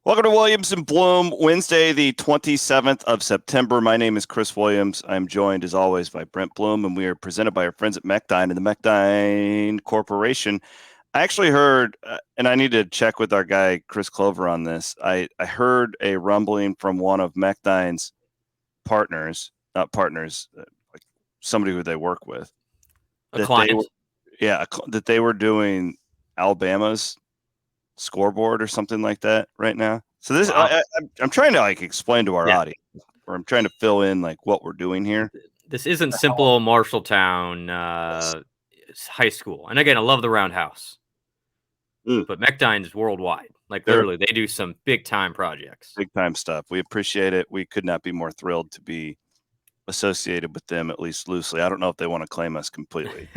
Welcome to Williams and Blum, Wednesday, the 27th of September. My name is Chris Williams. I'm joined, as always, by Brent Blum, and we are presented by our friends at Mechdyne and the Mechdyne Corporation. I actually heard, and I need to check with our guy, Chris Clover, on this. I heard a rumbling from one of Mechdyne's partners, not partners, like somebody who they work with, A that they client. were, yeah, that they were doing Alabama's scoreboard or something like that right now. So this, Wow. I'm trying to like explain to our Yeah. audience, or I'm trying to fill in like what we're doing here. This isn't simple Marshalltown high school. And again, I love the Roundhouse, Mm. but Mechdyne is worldwide. Like They're literally, they do some big time projects. big time stuff. We appreciate it. We could not be more thrilled to be associated with them, at least loosely. I don't know if they want to claim us completely.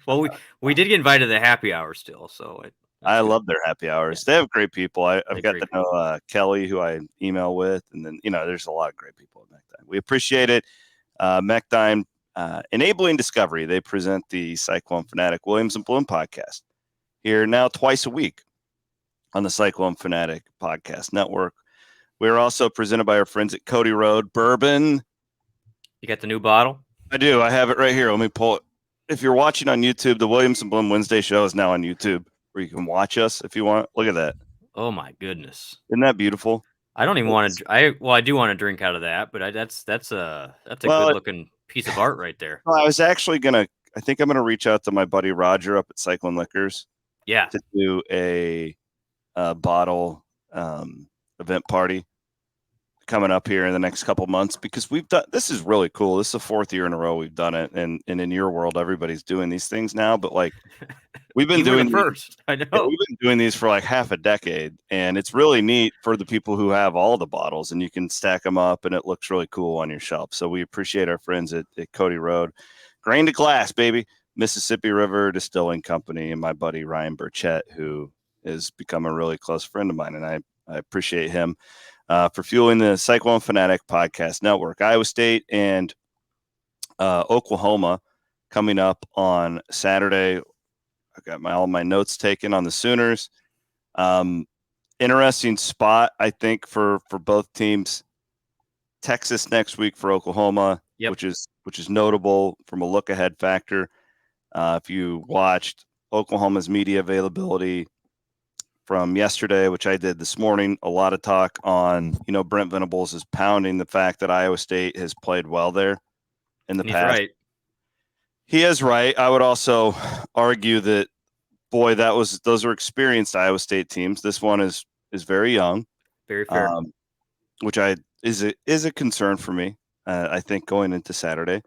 Well, we did get invited to the happy hour still, so I that's good. love their happy Yeah, hours. They have great people. I've they're got great to know people. Kelly, who I email with, and then there's a lot of great people at Mechdyne. We appreciate it. Mechdyne enabling discovery. They present the Cyclone Fanatic Williams and Bloom podcast here now twice a week on the Cyclone Fanatic Podcast Network. We're also presented by our friends at Cody Road Bourbon. You got the new bottle? I do. I have it right here. Let me pull it. If you're watching on YouTube, the Williams and Bloom Wednesday show is now on YouTube, where you can watch us if you want. Look at that. Oh my goodness. Isn't that beautiful? I don't even want to. I do want to drink out of that, but that's a good Well, looking piece of art right there. I was actually gonna. I think I'm gonna reach out to my buddy Roger up at Cyclone Liquors Yeah. to do a bottle event party coming up here in the next couple months, because we've done this. Is really cool. This is the fourth year in a row we've done it, and in your world everybody's doing these things now, but like we've been You were the doing first. I yeah, know. we've been doing these for like half a decade, and it's really neat for the people who have all the bottles, and you can stack them up and it looks really cool on your shelf. So we appreciate our friends at Cody Road. Grain to glass, baby. Mississippi River Distilling Company, and my buddy Ryan Burchett, who has become a really close friend of mine, and I appreciate him for fueling the Cyclone Fanatic Podcast Network. Iowa State and Oklahoma coming up on Saturday. I got all my notes taken on the Sooners. Interesting spot, I think, for both teams. Texas next week for Oklahoma, Yep. which is notable from a look ahead factor. If you watched Oklahoma's media availability from yesterday, which I did this morning, a lot of talk on, Brent Venables is pounding the fact that Iowa State has played well there in the And he's past. right. He is right. I would also argue that, boy, those are experienced Iowa State teams. This one is very young, Very fair. which is a concern for me. I think going into Saturday,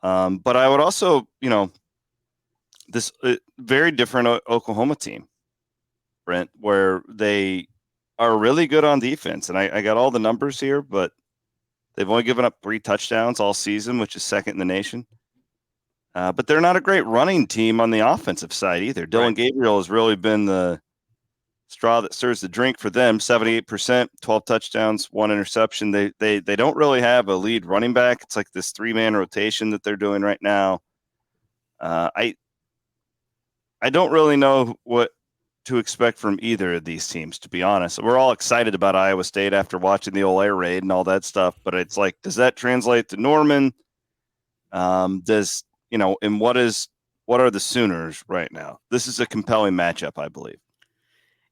but I would also, this very different Oklahoma team, Brent, where they are really good on defense, and I got all the numbers here, but they've only given up 3 touchdowns all season, which is second in the nation. But they're not a great running team on the offensive side either. Dylan Right. Gabriel has really been the straw that stirs the drink for them. 78%, 12 touchdowns, 1 interception. They don't really have a lead running back. It's like this 3-man rotation that they're doing right now. I don't really know what to expect from either of these teams, to be honest. We're all excited about Iowa State after watching the old air raid and all that stuff, but it's like, does that translate to Norman? And what are the Sooners right now? This is a compelling matchup, I believe.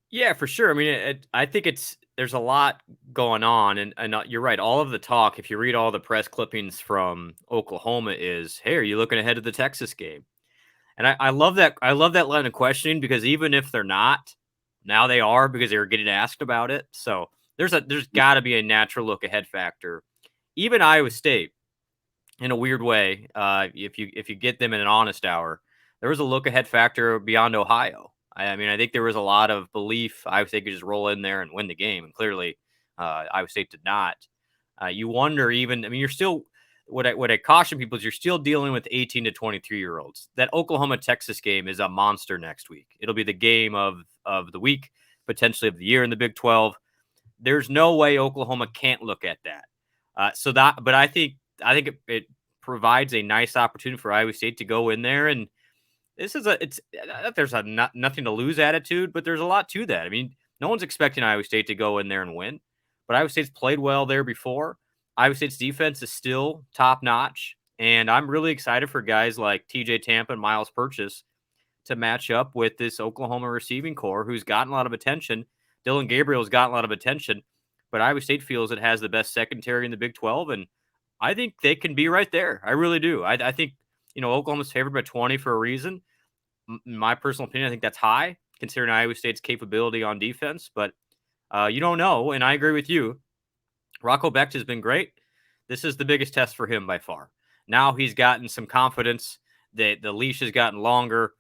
Yeah, for sure. I mean, I think there's a lot going on, and you're right. All of the talk, if you read all the press clippings from Oklahoma, is, "Hey, are you looking ahead to the Texas game?" And I love that. I love that line of questioning, because even if they're not, now they are, because they were getting asked about it. So there's got to be a natural look ahead factor. Even Iowa State, in a weird way, if you get them in an honest hour, there was a look ahead factor beyond Ohio. I mean, I think there was a lot of belief Iowa State could just roll in there and win the game, and clearly Iowa State did not. You wonder, even, I mean, you're still, what I caution people is you're still dealing with 18 to 23-year-olds. That Oklahoma Texas game is a monster next week. It'll be the game of the week, potentially of the year in the Big 12. There's no way Oklahoma can't look at that. But I think it provides a nice opportunity for Iowa State to go in there, and there's nothing to lose attitude, but there's a lot to that. I mean, No one's expecting Iowa State to go in there and win, but Iowa State's played well there before. Iowa State's defense is still top notch, and I'm really excited for guys like TJ Tampa and Miles Purchase to match up with this Oklahoma receiving core who's gotten a lot of attention. Dylan Gabriel's gotten a lot of attention, but Iowa State feels it has the best secondary in the Big 12, and I think they can be right there. I really do. I think, Oklahoma's favored by 20 for a reason. In my personal opinion, I think that's high considering Iowa State's capability on defense, but you don't know, and I agree with you. Rocco Becht has been great. This is the biggest test for him by far. Now he's gotten some confidence. The leash has gotten longer,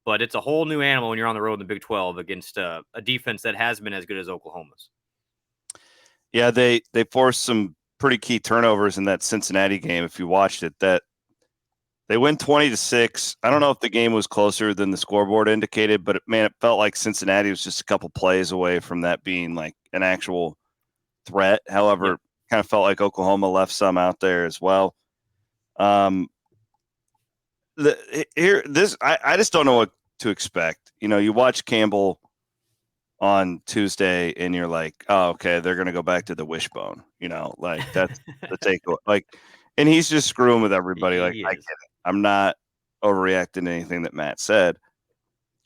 but it's a whole new animal when you're on the road in the Big 12 against a defense that has been as good as Oklahoma's. Yeah, they forced some pretty key turnovers in that Cincinnati game. If you watched it, that they win 20-6. I don't know if the game was closer than the scoreboard indicated, but it felt like Cincinnati was just a couple plays away from that being like an actual threat. However, kind of felt like Oklahoma left some out there as well. I just don't know what to expect. You watch Campbell on Tuesday and you're like, oh, okay, they're going to go back to the wishbone, like that's the takeaway. Like, and he's just screwing with everybody. Like, I get it. I'm not overreacting to anything that Matt said,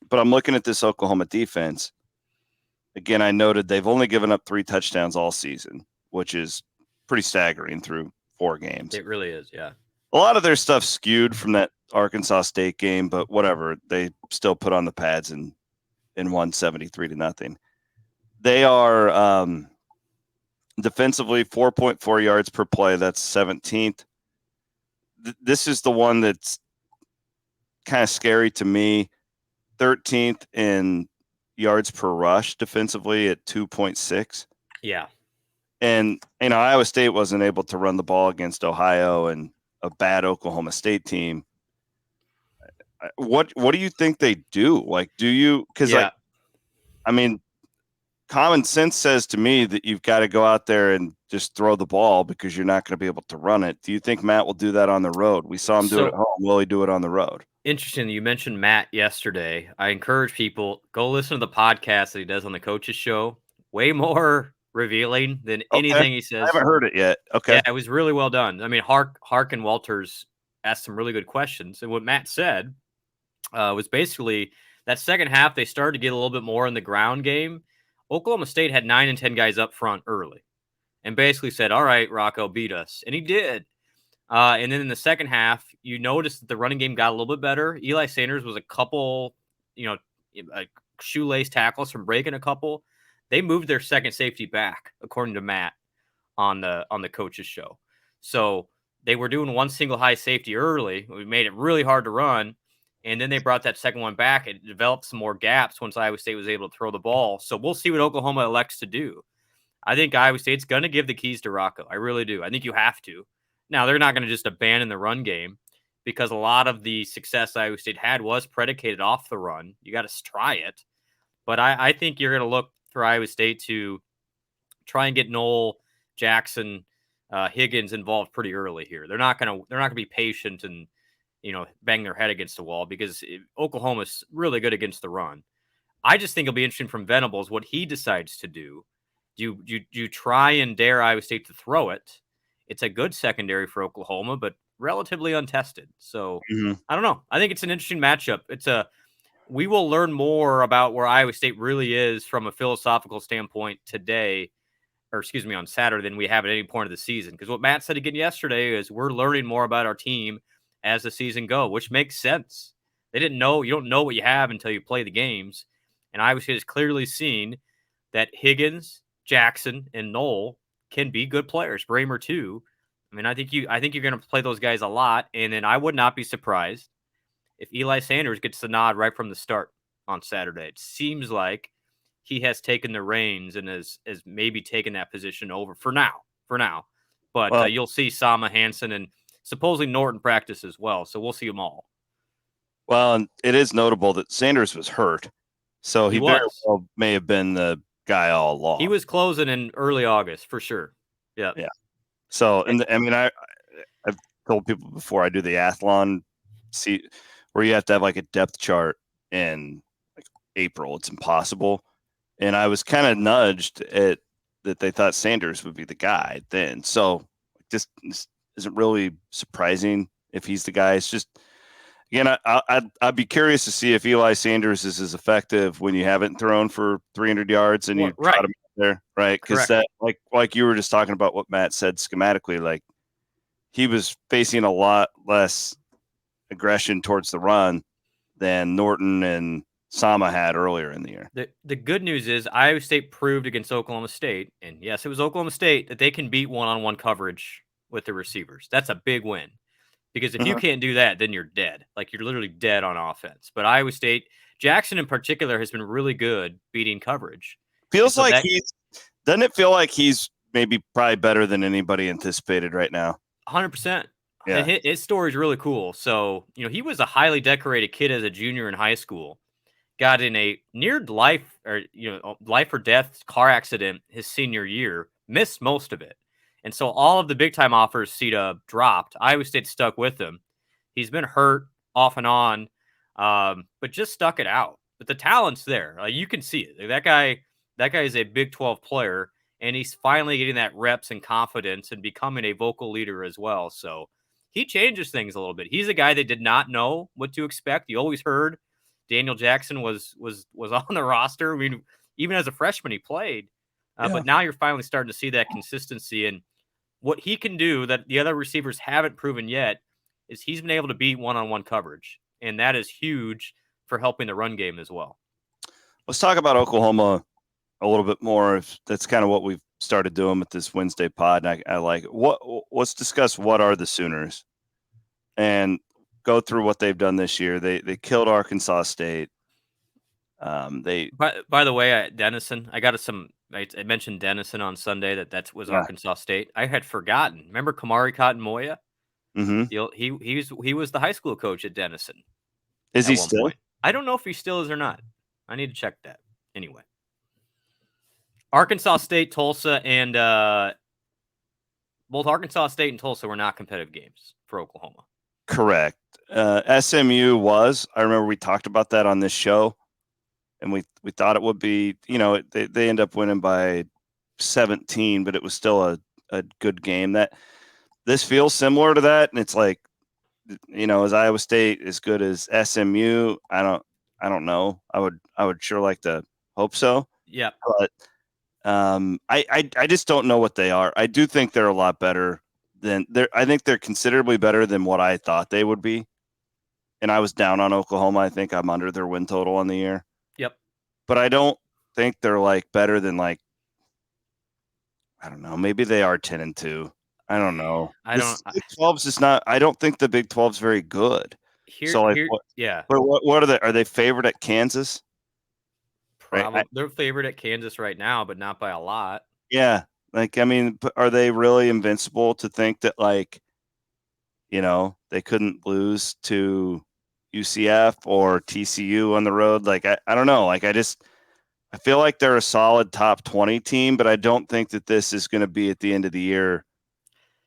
but I'm looking at this Oklahoma defense. Again, I noted they've only given up 3 touchdowns all season, which is pretty staggering through 4 games. It really is, yeah. A lot of their stuff skewed from that Arkansas State game, but whatever. They still put on the pads and won 73-0. They are defensively 4.4 yards per play. That's 17th. This is the one that's kind of scary to me. 13th in yards per rush defensively at 2.6. Yeah. And, Iowa State wasn't able to run the ball against Ohio and a bad Oklahoma State team. What do you think they do? Like, do you – because, common sense says to me that you've got to go out there and just throw the ball because you're not going to be able to run it. Do you think Matt will do that on the road? We saw him do it at home. Will he do it on the road? Interesting. You mentioned Matt yesterday. I encourage people, go listen to the podcast that he does on the Coach's Show. Way more revealing than anything he says. I haven't heard it yet. Okay. Yeah, it was really well done. I mean, Hark and Walters asked some really good questions. And what Matt said was basically that second half, they started to get a little bit more in the ground game. Oklahoma State had 9 and 10 guys up front early and basically said, all right, Rocco, beat us. And he did. And then in the second half, you noticed that the running game got a little bit better. Eli Sanders was a couple, shoelace tackles from breaking a couple. They moved their second safety back, according to Matt, on the Coach's Show. So they were doing one single high safety early. We made it really hard to run. And then they brought that second one back and developed some more gaps once Iowa State was able to throw the ball. So we'll see what Oklahoma elects to do. I think Iowa State's going to give the keys to Rocco. I really do. I think you have to. Now, they're not going to just abandon the run game because a lot of the success Iowa State had was predicated off the run. You got to try it. But I think you're going to look for Iowa State to try and get Noel, Jackson, Higgins involved pretty early here. They're not going to be patient and bang their head against the wall because Oklahoma's really good against the run. I just think it'll be interesting from Venables what he decides to do. Do you try and dare Iowa State to throw it? It's a good secondary for Oklahoma, but relatively untested. So I don't know. I think it's an interesting matchup. We will learn more about where Iowa State really is from a philosophical standpoint on Saturday than we have at any point of the season. Because what Matt said again yesterday is we're learning more about our team as the season goes, which makes sense. You don't know what you have until you play the games. And Iowa State has clearly seen that Higgins, Jackson, and Noel can be good players. Bramer too. I mean, I think you're going to play those guys a lot. And then I would not be surprised if Eli Sanders gets the nod right from the start on Saturday. It seems like he has taken the reins and has maybe taken that position over for now. But you'll see Sama, Hansen, and supposedly Norton practice as well. So we'll see them all. Well, and it is notable that Sanders was hurt. So he very well may have been the guy all along. He was closing in early August for sure. Yeah. Yeah. So, I've told people before I do the athlon, where you have to have like a depth chart in like April. It's impossible. and I was kind of nudged at that they thought Sanders would be the guy then. So this isn't really surprising if he's the guy. It's just again, I'd be curious to see if Eli Sanders is as effective when you haven't thrown for 300 yards and Well, you trot right. him out there, right? Because Correct. that like you were just talking about what Matt said schematically, like he was facing a lot less aggression towards the run than Norton and Sama had earlier in the year. The good news is Iowa State proved against Oklahoma State, and yes, it was Oklahoma State, that they can beat one-on-one coverage with the receivers. That's a big win. Because if you Mhm. can't do that, then you're dead. Like, you're literally dead on offense. But Iowa State, Jackson in particular, has been really good beating coverage. And Feels so like that he's doesn't it feel like he's maybe probably better than anybody anticipated right now? 100%. And Yeah. his story is really cool. So, he was a highly decorated kid as a junior in high school. Got in a near life or life or death car accident his senior year, missed most of it. And so all of the big time offers CETA dropped. Iowa State stuck with him. He's been hurt off and on, but just stuck it out. But the talent's there. You can see it. Like, that guy is a Big 12 player, and he's finally getting that reps and confidence and becoming a vocal leader as well. So he changes things a little bit. He's a guy that did not know what to expect. You always heard Daniel Jackson was on the roster. I mean, even as a freshman, he played. Yeah. But now you're finally starting to see that consistency, and what he can do that the other receivers haven't proven yet is he's been able to beat one-on-one coverage, and that is huge for helping the run game as well. Let's talk about Oklahoma a little bit more. That's kind of what we've started doing with this Wednesday pod, and I like it. Let's discuss what are the Sooners and go through what they've done this year. They killed Arkansas State. They By the way, Denison, I mentioned Denison on Sunday that was yeah. Arkansas State. I had forgotten. Remember Kamari Cotton Moya? Mm-hmm. He was the high school coach at Denison Is at he one still? point. I don't know if he still is or not. I need to check that. Anyway, Arkansas State, Tulsa, and both Arkansas State and Tulsa were not competitive games for Oklahoma. Correct. SMU was. I remember we talked about that on this show, and we thought it would be. They end up winning by 17, but it was still a good game. That this feels similar to that, and it's like, is Iowa State as good as SMU? I don't know. I would sure like to hope so, Yeah. but I just don't know what they are. I do think they're a lot better than they're. I think they're considerably better than what I thought they would be. And I was down on Oklahoma. I think I'm under their win total on the year, Yep. but I don't think they're like better than like I don't know. Maybe they are 10-2. I don't know. I don't This Big 12's just not. I don't think the Big 12's very good. here So like, here yeah. what are they? Are they favored at Kansas? Right. Probably they're favored at Kansas right now, but not by a lot. Yeah. Like, I mean, are they really invincible to think that like, they couldn't lose to UCF or TCU on the road? Like, I don't know. Like, I feel like they're a solid top 20 team, but I don't think that this is going to be at the end of the year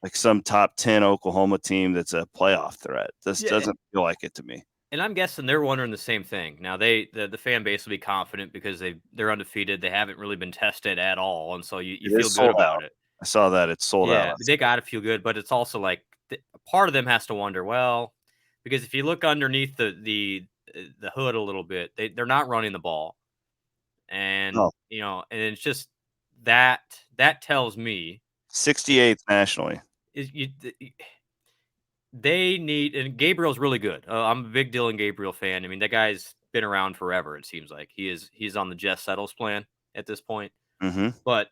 like some top 10 Oklahoma team that's a playoff threat. This Yeah, doesn't feel like it to me. and I'm guessing they're wondering the same thing. Now the fan base will be confident because they're undefeated. They haven't really been tested at all, and so you It feel is good sold about out. it. I saw that it's sold out. Yeah, they got to feel good, but it's also like part of them has to wonder, well, because if you look underneath the hood a little bit, they're not running the ball, and Oh, and it's just that tells me 68th nationally. is they need, and Gabriel's really good. I'm a big Dylan Gabriel fan. I mean, that guy's been around forever. It seems like he's on the Jess Settles plan at this point, Mm-hmm. but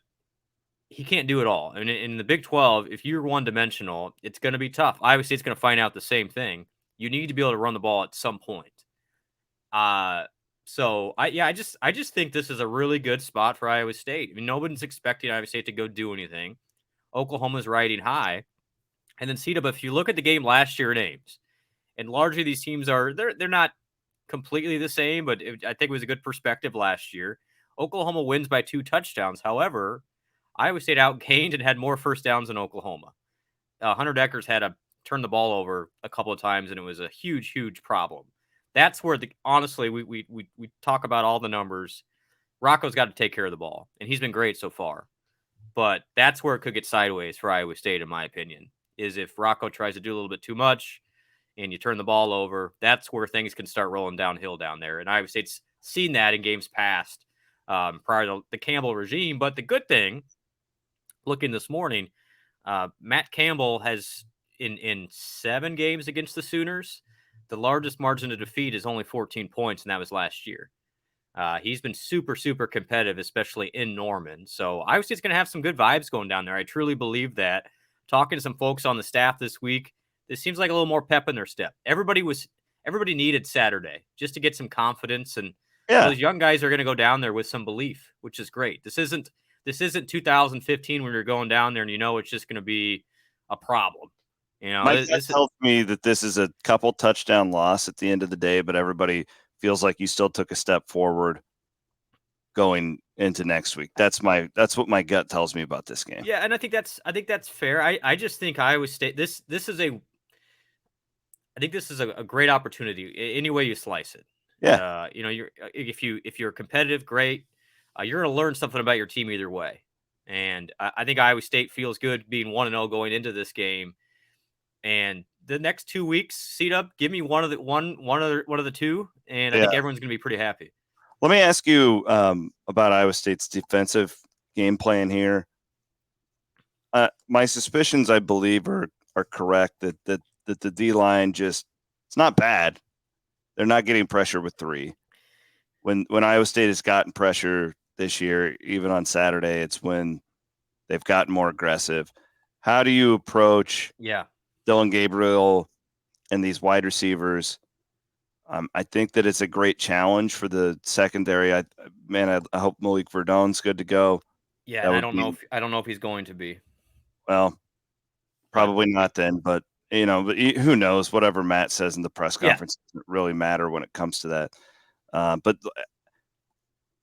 he can't do it all. I mean, in the Big 12, if you're one dimensional, it's going to be tough. Obviously, it's going to find out the same thing. You need to be able to run the ball at some point. Uh so I just think this is a really good spot for Iowa State. I mean, nobody's expecting Iowa State to go do anything. Oklahoma's riding high. And then CETA, but if you look at the game last year in Ames, and largely these teams they're not completely the same, but I think it was a good perspective last year. Oklahoma wins by 2 touchdowns. However, Iowa State outgained and had more first downs than Oklahoma. Hunter Deckers had to turn the ball over a couple of times, and it was a huge, huge problem. That's where honestly we talk about all the numbers. Rocco's got to take care of the ball, and he's been great so far. But that's where it could get sideways for Iowa State, in my opinion, is if Rocco tries to do a little bit too much and you turn the ball over, that's where things can start rolling downhill down there. And Iowa State's seen that in games past prior to the Campbell regime. But the good thing, looking this morning, Matt Campbell has, in 7 games against the Sooners, the largest margin of defeat is only 14 points, and that was last year. He's been super, super competitive, especially in Norman. So Iowa State's going to have some good vibes going down there. I truly believe that. Talking to some folks on the staff this week, this seems like a little more pep in their step. Everybody needed Saturday just to get some confidence, and those young guys are going to go down there with some belief, which is great. This isn't 2015 when you're going down there and it's just going to be a problem. My gut tells me that this is a couple touchdown loss at the end of the day, but everybody feels like you still took a step forward going into next week. That's what my gut tells me about this game. Yeah, and I think that's fair. I just think Iowa State, this is a great opportunity any way you slice it. Yeah. If you're competitive, great. You're going to learn something about your team either way. And I think Iowa State feels good being 1-0 going into this game. And the next 2 weeks, seat up, give me one of the two, and I think everyone's going to be pretty happy. Let me ask you about Iowa State's defensive game plan here. My suspicions, I believe, are correct that the D-line it's not bad. They're not getting pressure with 3. When Iowa State has gotten pressure this year, even on Saturday, it's when they've gotten more aggressive. How do you approach Dylan Gabriel and these wide receivers? I think that it's a great challenge for the secondary. I hope Malik Verdon's good to go. Yeah, and I don't know if he's going to be. Well, probably not then, but who knows? Whatever Matt says in the press conference doesn't really matter when it comes to that. But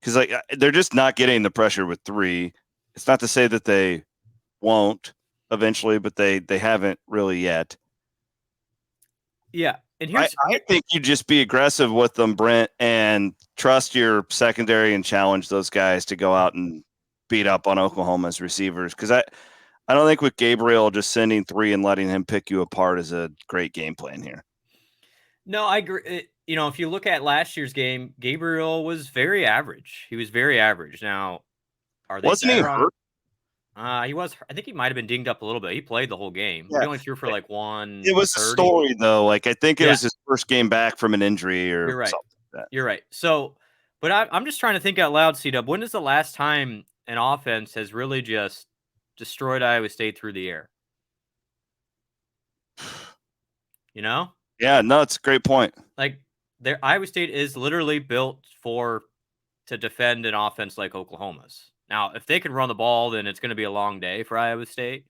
because they're just not getting the pressure with 3. It's not to say that they won't eventually, but they haven't really yet. Yeah, and I think you just be aggressive with them, Brent, and trust your secondary and challenge those guys to go out and beat up on Oklahoma's receivers. Because I don't think with Gabriel just sending 3 and letting him pick you apart is a great game plan here. No, I agree. If you look at last year's game, Gabriel was very average. He was very average. Now, wasn't he hurt? He was. I think he might have been dinged up a little bit. He played the whole game. Yeah. He only threw for like 1. It was a story though. I think it was his first game back from an injury or You're right. something like that. You're right. So, but I'm just trying to think out loud, C-Dub. When is the last time an offense has really just destroyed Iowa State through the air? Yeah, no, it's a great point. Like, Iowa State is literally built to defend an offense like Oklahoma's. Now, if they can run the ball, then it's going to be a long day for Iowa State.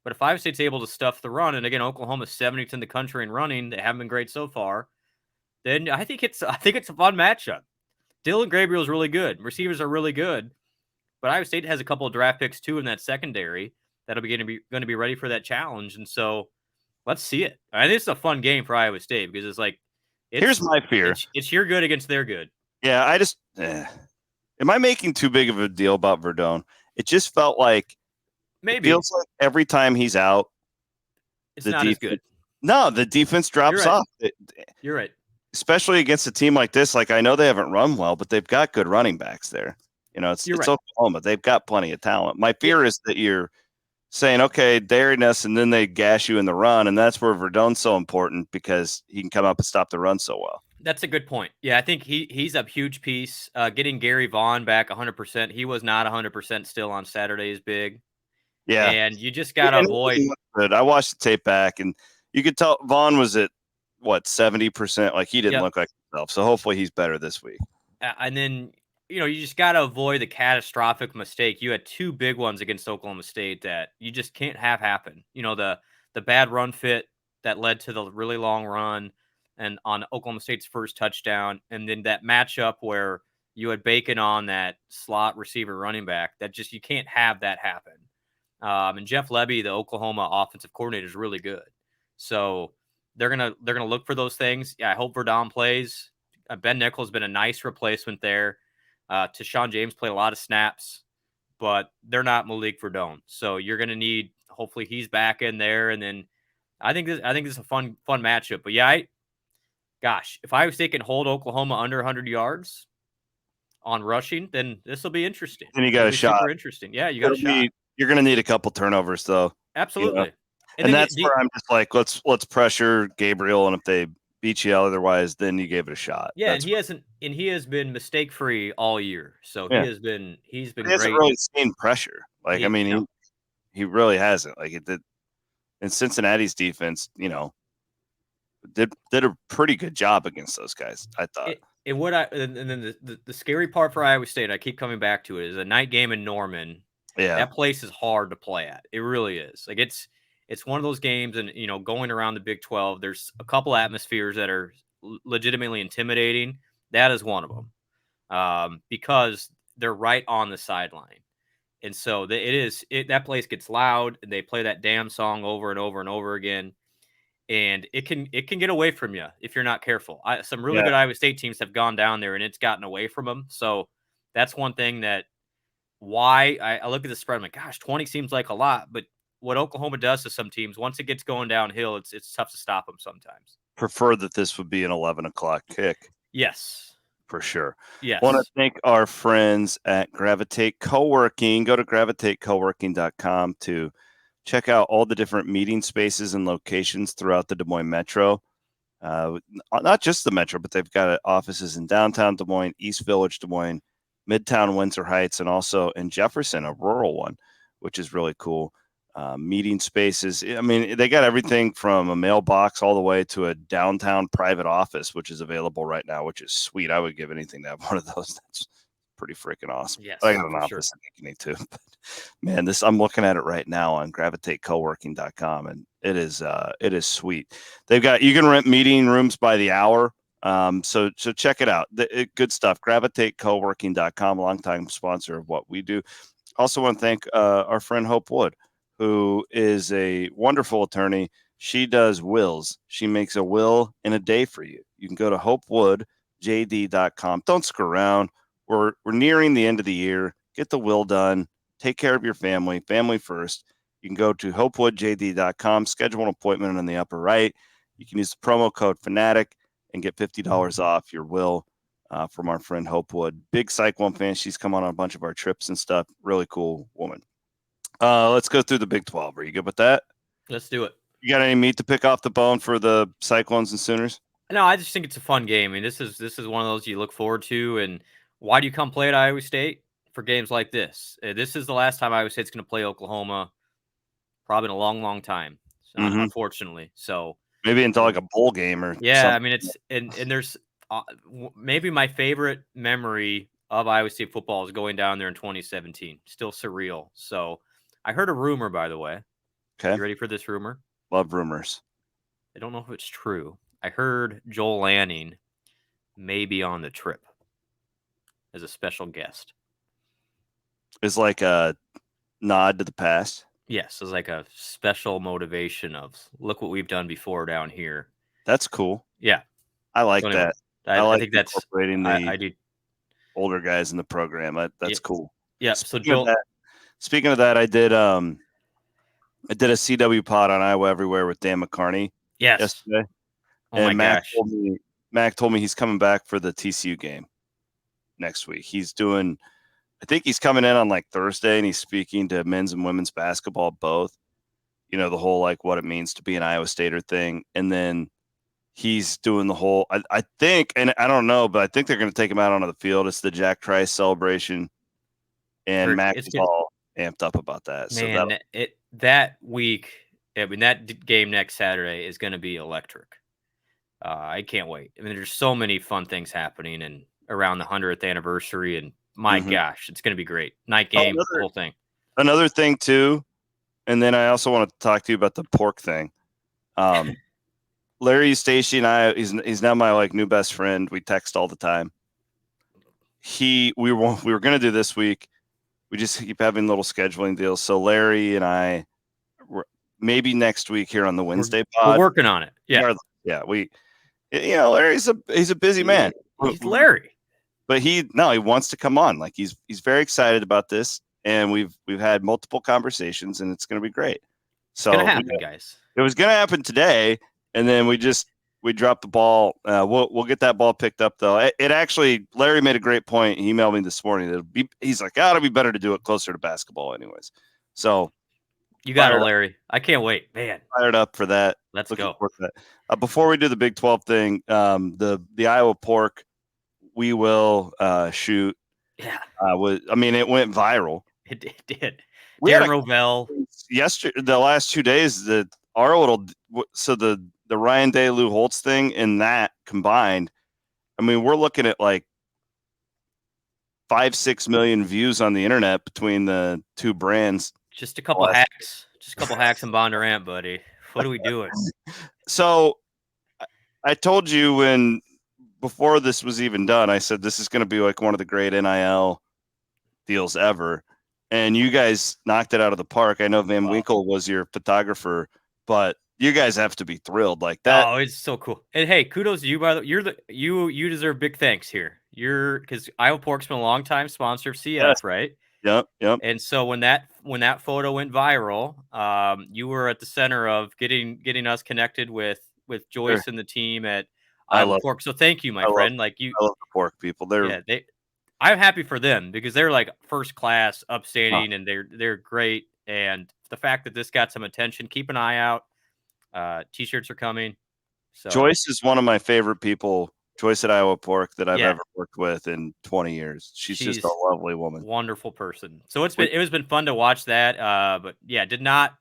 But if Iowa State's able to stuff the run, and again, Oklahoma's 70th in the country in running, they haven't been great so far, then I think it's a fun matchup. Dylan Gabriel's really good. Receivers are really good. But Iowa State has a couple of draft picks, too, in that secondary that'll be going to be ready for that challenge. And so let's see it. I think it's a fun game for Iowa State because it's like, here's my fear. It's your good against their good. Yeah, I just am I making too big of a deal about Verdon? It just felt like maybe it feels like every time he's out, it's not as good. No, the defense drops off. You're right. Especially against a team like this. Like, I know they haven't run well, but they've got good running backs there. It's right. Oklahoma. They've got plenty of talent. My fear is that you're saying, okay, daring us, and then they gash you in the run, and that's where Verdon's so important because he can come up and stop the run so well. That's a good point. Yeah, I think he's a huge piece. Getting Gary Vaughn back 100%. He was not 100% still on Saturday is big. Yeah. And you just got to avoid. I watched the tape back, and you could tell Vaughn was at, 70%? Like, he didn't look like himself. So hopefully he's better this week. And then, you just got to avoid the catastrophic mistake. You had 2 big ones against Oklahoma State that you just can't have happen. The bad run fit that led to the really long run and on Oklahoma State's first touchdown. And then that matchup where you had Bacon on that slot receiver running back that just, you can't have that happen. And Jeff Lebby, the Oklahoma offensive coordinator, is really good. So they're going to look for those things. Yeah, I hope Verdon plays. Ben Nichols has been a nice replacement there. Tashawn James played a lot of snaps, but they're not Malik Verdone. So you're going to need, hopefully he's back in there. And then I think this is a fun matchup. But yeah, if Iowa State can hold Oklahoma under 100 yards on rushing, then this will be interesting. And you got It'll a be shot. super interesting. Yeah, you got a shot. You're going to need a couple turnovers, though. Absolutely. And that's where I'm just like, let's pressure Gabriel, and if they beat you otherwise, then you gave it a shot. Yeah, that's and he has been mistake free all year. So Yeah. he's been he great. hasn't really seen pressure. Like, No. he really hasn't. Like, it did. And Cincinnati's defense, did a pretty good job against those guys, I thought. And then the scary part for Iowa State, I keep coming back to it, is a night game in Norman. Yeah, that place is hard to play at. It really is. Like it's one of those games, and going around the Big 12, there's a couple atmospheres that are legitimately intimidating. That is one of them, because they're right on the sideline, and so that place gets loud, and they play that damn song over and over and over again. And it can get away from you if you're not careful. Some really good Iowa State teams have gone down there, and it's gotten away from them. So that's one thing that why I look at the spread. I'm like, gosh, 20 seems like a lot, but what Oklahoma does to some teams, once it gets going downhill, it's tough to stop them sometimes. Prefer that this would be an 11 o'clock kick. Yes, for sure. Yes. Want to thank our friends at Gravitate Co-working. Go to gravitatecoworking.com to check out all the different meeting spaces and locations throughout the Des Moines Metro. Not just the Metro, but they've got offices in downtown Des Moines, East Village Des Moines, Midtown Windsor Heights, and also in Jefferson, a rural one, which is really cool. Meeting spaces. I mean, they got everything from a mailbox all the way to a downtown private office, which is available right now, which is sweet. I would give anything to have one of those. That's pretty freaking awesome. Yes, I got an office in Ankeny too. But man, I'm looking at it right now on gravitatecoworking.com, and it is sweet. You can rent meeting rooms by the hour. So check it out. Good stuff. Gravitatecoworking.com, longtime sponsor of what we do. Also want to thank our friend Hope Wood, who is a wonderful attorney. She does wills. She makes a will in a day for you. You can go to hopewoodjd.com. Don't screw around. We're nearing the end of the year. Get the will done. Take care of your family. Family first. You can go to hopewoodjd.com. Schedule an appointment in the upper right. You can use the promo code FANATIC and get $50 off your will from our friend Hope Wood. Big Cyclone fan. She's come on a bunch of our trips and stuff. Really cool woman. Let's go through the Big 12. Are you good with that? Let's do it. You got any meat to pick off the bone for the Cyclones and Sooners? No, I just think it's a fun game. I mean, this is one of those you look forward to. And why do you come play at Iowa State? For games like this. This is the last time Iowa State's going to play Oklahoma, probably in a long, long time, unfortunately. So maybe into like a bowl game or yeah. something. I mean, it's and there's maybe my favorite memory of Iowa State football is going down there in 2017. Still surreal. So I heard a rumor, by the way. Okay. You ready for this rumor? Love rumors. I don't know if it's true. I heard Joel Lanning may be on the trip as a special guest. It's like a nod to the past. Yes, it's like a special motivation of look what we've done before down here. That's cool. Yeah, I like that. I think that's incorporating the I do. older guys in the program. That's cool. Yeah. So Joel, speaking of that, I did a CW pod on Iowa Everywhere with Dan McCarney. Yes. Yesterday. Oh and my gosh. Mac told me he's coming back for the TCU game next week. I think he's coming in on like Thursday, and he's speaking to men's and women's basketball both. You know, the whole like what it means to be an Iowa Stater thing. And then he's doing the whole, I think, and I don't know, but I think they're going to take him out onto the field. It's the Jack Trice celebration. And Mac is all amped up about that. Man, so that week, I mean, that game next Saturday is going to be electric. I can't wait. I mean, there's so many fun things happening and around the 100th anniversary, and my gosh, it's going to be great. Night game, the whole thing. Another thing too, and then I also want to talk to you about the pork thing. Larry Stacey and I, he's now my like new best friend. We text all the time. We were going to do this week. We just keep having little scheduling deals. So Larry and I, maybe next week here on the Wednesday pod. We're working on it. Yeah. Larry's he's a busy man. He's Larry. but he wants to come on. Like he's very excited about this, and we've had multiple conversations, and it's going to be great. It's gonna So happen, guys. it was going to happen today, and then we dropped the ball. We'll get that ball picked up though. It actually, Larry made a great point. He emailed me this morning. He's like, it'll be better to do it closer to basketball, anyways. So you got it, Larry. I can't wait, man. Fired up for that. Let's Looking go. forward to that. Before we do the Big 12 thing, the Iowa pork, we will shoot. Yeah, it went viral. it did. We Darren Rovell. Yesterday, the last 2 days, the Ryan Day, Lou Holtz thing and that combined, we're looking at like 5-6 million views on the internet between the two brands. Just a couple hacks. Just a couple hacks and Bondurant, buddy. What are we doing? So I told you before this was even done, I said this is going to be like one of the great NIL deals ever. And you guys knocked it out of the park. I know Van Winkle was your photographer, but you guys have to be thrilled like that. Oh, it's so cool. And hey, kudos to you, by the way. You deserve big thanks here. Because Iowa Pork's been a long time sponsor of CF, yes. Right? Yep. And so when that photo went viral, you were at the center of getting us connected with Joyce and the team at Iowa Pork. So thank you, my friend. I love the pork people. I'm happy for them because they're like first class, upstanding, and they're great. And the fact that this got some attention, keep an eye out. T-shirts are coming. So Joyce is one of my favorite people. Joyce at Iowa Pork that I've ever worked with in 20 years. She's just a lovely woman. Wonderful person. So it was been fun to watch that. But yeah, did not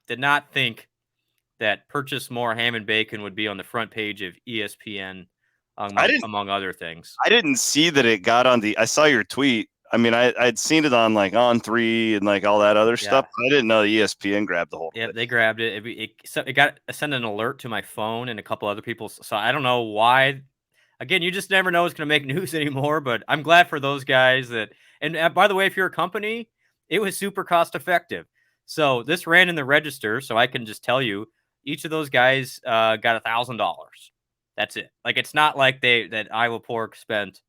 think that Purchase More Ham and Bacon would be on the front page of ESPN among other things. I didn't see that it got on I saw your tweet. I'd seen it on like On3 and like all that other stuff. I didn't know the ESPN grabbed the whole thing. Yeah, they grabbed it. It got sent an alert to my phone and a couple other people. So I don't know why. Again, you just never know what's going to make news anymore, but I'm glad for those guys and by the way, if you're a company, it was super cost effective. So this ran in the register. So I can just tell you, each of those guys got $1,000. That's it. Like, it's not like that Iowa Pork spent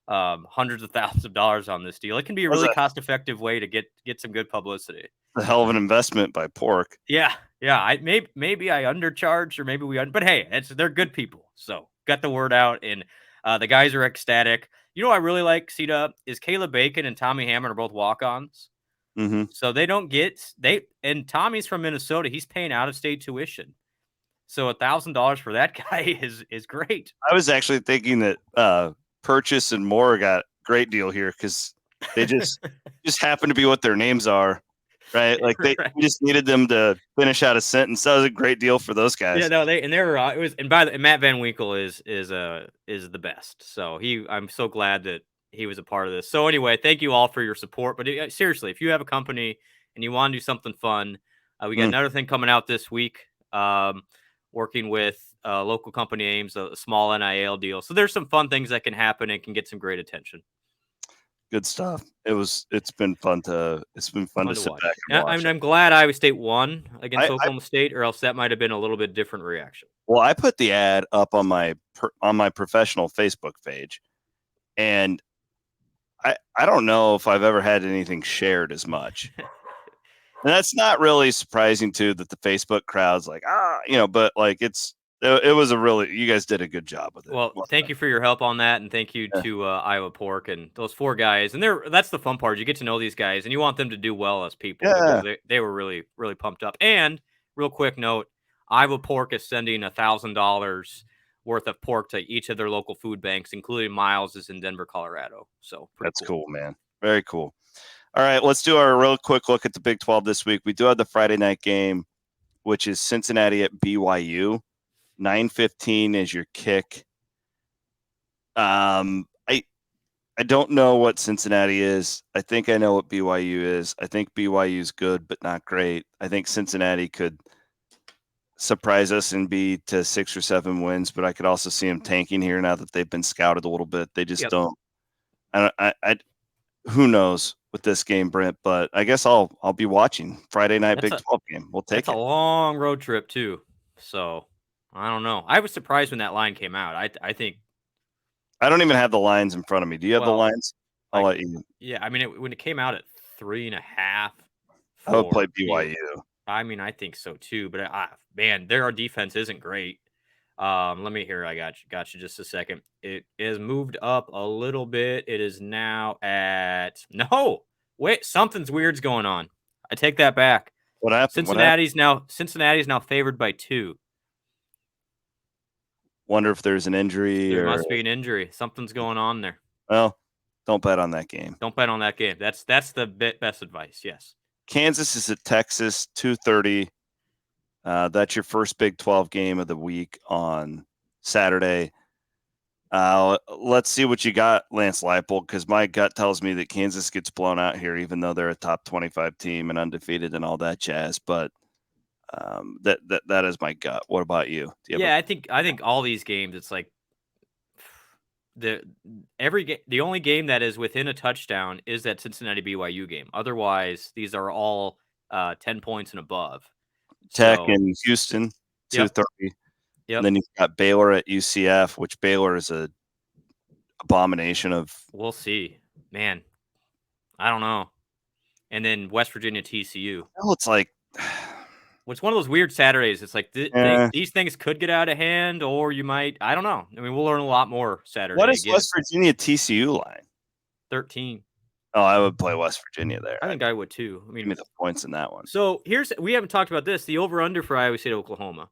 hundreds of thousands of dollars on this deal. It can be a really cost effective way to get some good publicity. A hell of an investment by Pork. Yeah. Maybe I undercharged or maybe but hey, they're good people. So got the word out, and the guys are ecstatic. You know what I really like, C-Dub, is Caleb Bacon and Tommy Hammond are both walk-ons. Mm-hmm. So they don't and Tommy's from Minnesota. He's paying out-of-state tuition. So $1,000 for that guy is great. I was actually thinking that Purchase and Moore got a great deal here because they just happen to be what their names are. Right, like we just needed them to finish out a sentence. That was a great deal for those guys. Yeah, no, it was, and Matt Van Winkle is the best. So I'm so glad that he was a part of this. So anyway, thank you all for your support. But seriously, if you have a company and you want to do something fun, we got another thing coming out this week. Working with local company Ames, a small NIL deal. So there's some fun things that can happen and can get some great attention. Good stuff. It's been fun to sit back and watch. I'm glad Iowa State won against Oklahoma State, or else that might have been a little bit different reaction. Well, I put the ad up on my professional Facebook page, and I don't know if I've ever had anything shared as much. And that's not really surprising too, that the Facebook crowd's like, but like it was you guys did a good job with it. Well, thank you for your help on that. And thank you to Iowa Pork and those four guys. And that's the fun part. You get to know these guys and you want them to do well as people. Yeah. They were really, really pumped up. And real quick note, Iowa Pork is sending $1,000 worth of pork to each of their local food banks, including Miles is in Denver, Colorado. So that's cool, man. Very cool. All right, let's do our real quick look at the Big 12 this week. We do have the Friday night game, which is Cincinnati at BYU. 9:15 is your kick. I don't know what Cincinnati is. I think I know what BYU is. I think BYU is good, but not great. I think Cincinnati could surprise us and be to 6 or 7 wins, but I could also see them tanking here now that they've been scouted a little bit. They just don't. Who knows with this game, Brent? But I guess I'll be watching Friday night Big 12 game. We'll take it. It's a long road trip too, so. I don't know. I was surprised when that line came out. I think I don't even have the lines in front of me. Do you have the lines? I'll let you. Yeah, I mean, when it came out at 3.5 I would play for BYU. I mean, I think so too. But man, their defense isn't great. Let me hear. I got you just a second. It is moved up a little bit. It is now at no. Wait, something's weird's going on. I take that back. What happened? Cincinnati's now favored by 2. Wonder if there's an injury. There must be an injury. Something's going on there. Well, don't bet on that game. Don't bet on that game. That's the best advice. Yes. Kansas is at Texas, 2:30. That's your first Big 12 game of the week on Saturday. Let's see what you got, Lance Leipold, because my gut tells me that Kansas gets blown out here, even though they're a top 25 team and undefeated and all that jazz. But that is my gut. What about you? I think all these games, it's like the only game that is within a touchdown is that Cincinnati BYU game. Otherwise, these are all 10 points and above. Tech and Houston, 2:30. Yep. And then you've got Baylor at UCF, which Baylor is a abomination of. We'll see, man. I don't know. And then West Virginia TCU. Well, it's like it's one of those weird Saturdays. It's like these things could get out of hand, or you might. I don't know. I mean, we'll learn a lot more Saturday. What is West Virginia TCU line? 13. Oh, I would play West Virginia there. I think I would too. I mean, give me the points in that one. So we haven't talked about this. The over/under for Iowa State Oklahoma.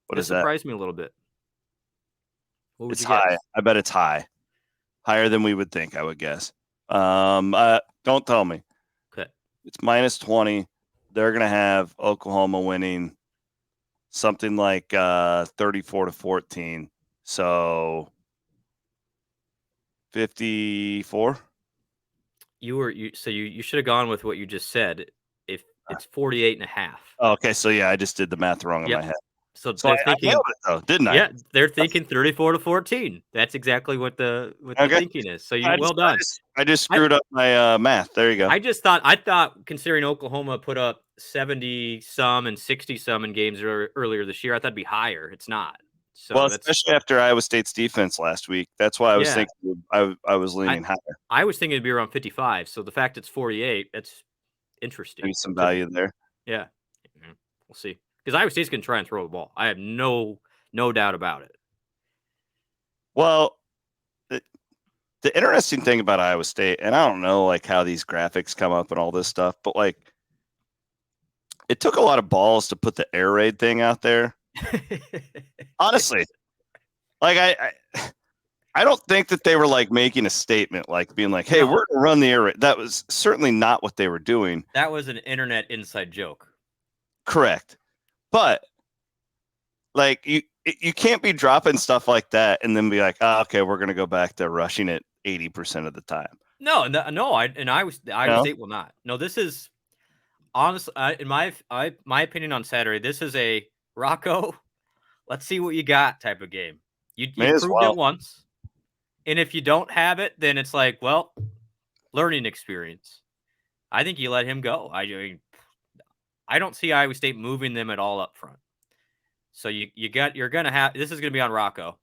What is that? Surprised me a little bit. What would it's you high. guess? I bet it's higher than we would think. I would guess. Don't tell me. Okay. It's -20. They're gonna have Oklahoma winning something like 34-14. So 54. You should have gone with what you just said. If it's 48.5. Oh, okay, so yeah, I just did the math wrong in my head. So they're thinking, I nailed it though, didn't I? Yeah, they're thinking 34-14. That's exactly what the thinking is. So well done. I just screwed up my math. There you go. I thought considering Oklahoma put up 70 some and 60 some in games earlier this year, I thought it'd be higher. It's not. So especially after Iowa State's defense last week. That's why I was thinking I was leaning higher. I was thinking it'd be around 55. So the fact it's 48, that's interesting. Maybe some value there. Yeah. We'll see. Because Iowa State's going to try and throw the ball. I have no doubt about it. Well, the interesting thing about Iowa State, and I don't know like how these graphics come up and all this stuff, but like it took a lot of balls to put the air raid thing out there. Honestly, like I don't think that they were like making a statement, like being like, "Hey, we're gonna run the air raid." That was certainly not what they were doing. That was an internet inside joke. Correct, but like you can't be dropping stuff like that and then be like, "Oh, okay, we're gonna go back to rushing it 80% of the time." No. Iowa State will not. No, this is honestly, in my opinion on Saturday, this is a Rocco, let's see what you got type of game. You proved it once, and if you don't have it, then it's like, well, learning experience. I think you let him go. I don't see Iowa State moving them at all up front. So you're gonna have this is gonna be on Rocco,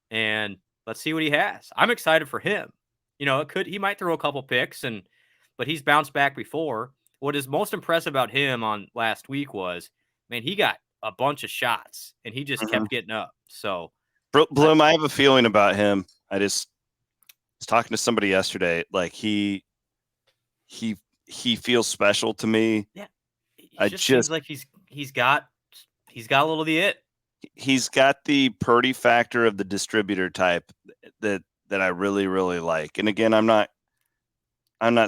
and let's see what he has. I'm excited for him. He might throw a couple picks, but he's bounced back before. What is most impressive about him on last week was, man, he got a bunch of shots and he just kept getting up. So Blum, I have a feeling about him. I just was talking to somebody yesterday. Like he feels special to me. Yeah. Seems like he's got a little of the it. He's got the Purdy factor of the distributor type that I really, really like. And again, I'm not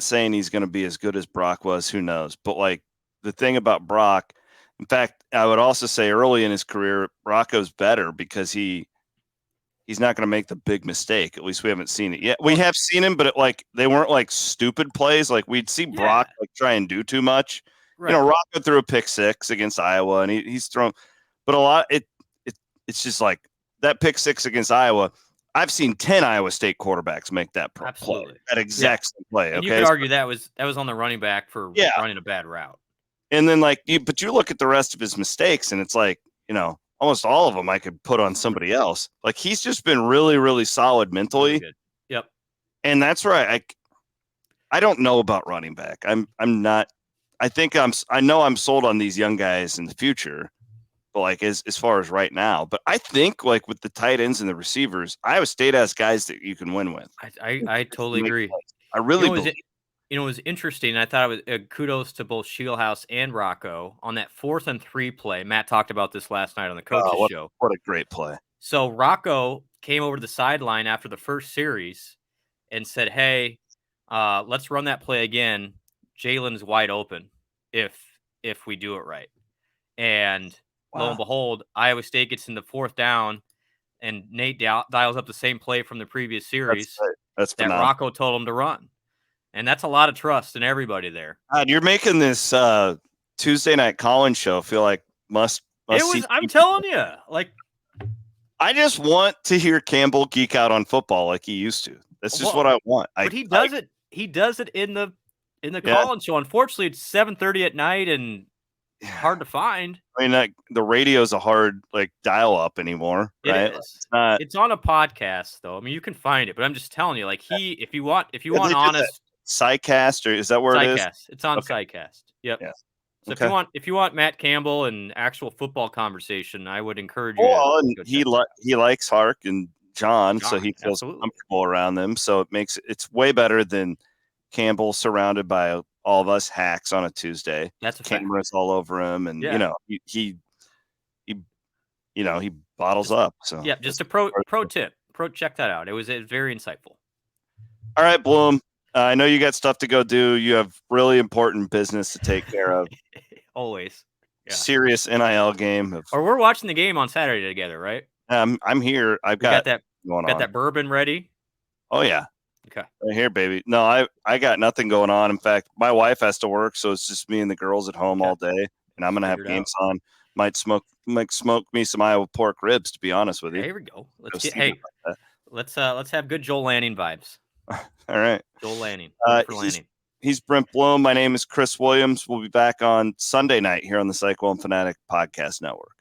saying he's going to be as good as Brock was. Who knows? But like the thing about Brock, in fact, I would also say early in his career, Rocco's better because he's not going to make the big mistake. At least we haven't seen it yet. We have seen him, but they weren't like stupid plays. Like we'd see Brock try and do too much. Right. Rocco threw a pick 6 against Iowa, and he's thrown, but a lot. It's just like that pick 6 against Iowa. I've seen 10 Iowa State quarterbacks make that play, that exact same play. And you could argue that was on the running back for running a bad route. And then but you look at the rest of his mistakes, and it's like, almost all of them I could put on somebody else. Like he's just been really, really solid mentally. Really good. Yep. And that's right. I don't know about running back. I'm not. I know I'm sold on these young guys in the future, but like as far as right now. But I think like with the tight ends and the receivers, Iowa State has guys that you can win with. I totally agree. I really believe. It was interesting. I thought it was kudos to both Shieldhouse and Rocco on that 4th and 3 play. Matt talked about this last night on the coaches show. What a great play. So Rocco came over to the sideline after the first series and said, "Hey, let's run that play again. Jalen's wide open if we do it right." And lo and behold, Iowa State gets in the 4th down, and Nate dials up the same play from the previous series that Rocco told him to run. And that's a lot of trust in everybody there. God, you're making this Tuesday Night Collins show feel like must I'm telling you, like, I just want to hear Campbell geek out on football like he used to. That's just what I want. But he does it. He does it in the Collins show. Unfortunately, it's 7:30 at night and hard to find. I mean, the radio's a hard dial up anymore, right? It is. It's on a podcast though. I mean, you can find it, but I'm just telling you, like if you want honest. Cycast, or is that where it is? It's on Cycast. Yep. Yeah. So if you want Matt Campbell and actual football conversation, I would encourage you. Well, and he likes Hark and John, so he feels absolutely comfortable around them. So it's way better than Campbell surrounded by all of us hacks on a Tuesday. That's a cameras all over him, and he bottles up. So yeah, just a pro tip. Check that out. It was very insightful. All right, Blum. I know you got stuff to go do. You have really important business to take care of. Always. Yeah. Serious NIL game. Or we're watching the game on Saturday together, right? I'm here. I've got that going on. Got that bourbon ready? Oh yeah. Okay. Right here, baby. No, I got nothing going on. In fact, my wife has to work, so it's just me and the girls at home all day, and I'm gonna have games on. Might smoke me some Iowa pork ribs, to be honest with you. Here we go. Let's have good Joel Lanning vibes. All right. Joel Lanning. He's Brent Blum. My name is Chris Williams. We'll be back on Sunday night here on the Cyclone Fanatic Podcast Network.